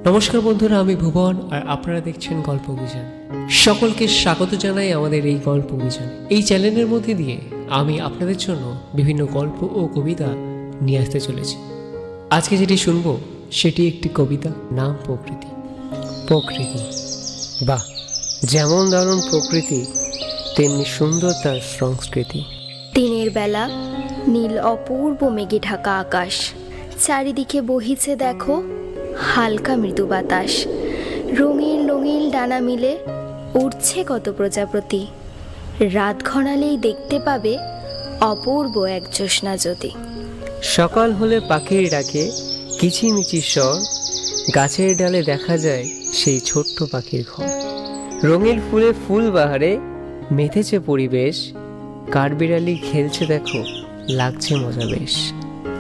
নমস্কার বন্ধুরা, আমি ভুবন আর আপনারা দেখছেন গল্প অভিযান। সকলকে স্বাগত জানাই আমাদের এই গল্প অভিযান। এই চ্যানেলের মধ্যে দিয়ে আমি আপনাদের জন্য বিভিন্ন গল্প ও কবিতা নিয়ে আসতে চলেছি। আজকে যেটি শুনবো সেটি একটি কবিতা, নাম প্রকৃতি। প্রকৃতি, বাহ, যেমন দারুণ প্রকৃতি তেমনি সুন্দর তার সংস্কৃতি। দিনের বেলা নীল অপূর্ব মেঘে ঢাকা আকাশ, চারিদিকে বহিছে দেখো হালকা মৃদু বাতাস। রঙিন রঙিন ডানা মিলে উড়ছে কত প্রজাপতি, রাত ঘনালেই দেখতে পাবে অপূর্ব এক জ্যোৎস্না জ্যোতি। সকাল হলে পাখির ডাকে কিচিমিচি স্বর, গাছের ডালে দেখা যায় সেই ছোট্ট পাখির ঘর। রঙিন ফুলে ফুল বাহারে মেতেছে পরিবেশ, কাঠবিড়ালি খেলছে দেখো, লাগছে মজা বেশ।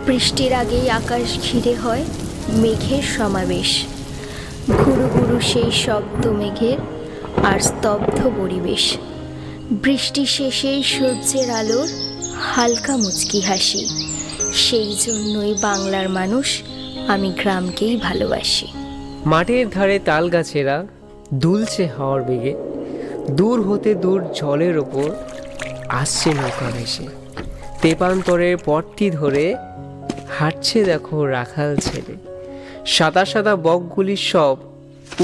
বৃষ্টির আগেই আকাশ ঘিরে হয় মেঘের সমাবেশ, ঘুরু ঘুরু সেই শব্দ মেঘের আর স্তব্ধ পরিবেশ। বৃষ্টি শেষেই সূর্যের আলোর হালকা মুচকি হাসি, সেই জন্যই বাংলার মানুষ আমি গ্রামকেই ভালোবাসি। মাঠের ধারে তাল গাছেরা দুলছে হাওয়ার বেগে, দূর হতে দূর জলের ওপর আসছে নৌকা ভেসে। তেপান্তরের পথটি ধরে হাঁটছে দেখো রাখাল ছেলে, সাদা সাদা বকগুলি সব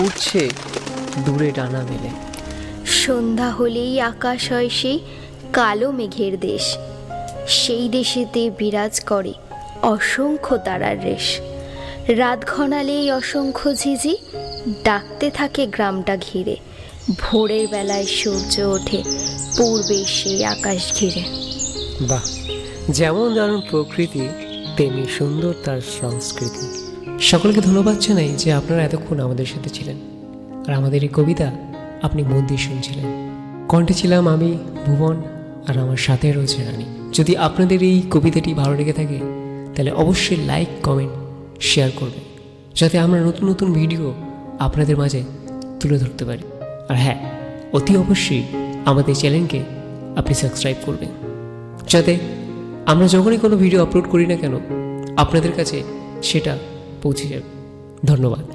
উঠছে দূরে ডানা মেলে। সন্ধ্যা হলেই আকাশ হয় সেই কালো মেঘের দেশ, সেই দেশেতে বিরাজ করে অসংখ্য তারার রেশ। রাত ঘনালেই অসংখ্য ঝিঝি ডাকতে থাকে গ্রামটা ঘিরে, ভোরের বেলায় সূর্য ওঠে পূর্বে সেই আকাশ ঘিরে। বাহ, যেমন দারুণ প্রকৃতি তেমনি সুন্দর তার সংস্কৃতি। সকলকে ধন্যবাদ জানাই যে আপনারা এতক্ষণ আমাদের সাথে ছিলেন আর আমাদের এই কবিতা আপনি মন দিয়ে শুনছিলেন। কণ্ঠে ছিলাম আমি ভুবন, আর আমার সাথে রয়েছে রানী। যদি আপনাদের এই কবিতাটি ভালো লেগে থাকে তাহলে অবশ্যই লাইক, কমেন্ট, শেয়ার করবেন, যাতে আমরা নতুন নতুন ভিডিও আপনাদের মাঝে তুলে ধরতে পারি। আর হ্যাঁ, অতি অবশ্যই আমাদের চ্যানেলকে আপনি সাবস্ক্রাইব করবেন, যাতে আমরা যখনই কোনো ভিডিও আপলোড করি না কেন আপনাদের কাছে সেটা পৌঁছে যাবে। ধন্যবাদ।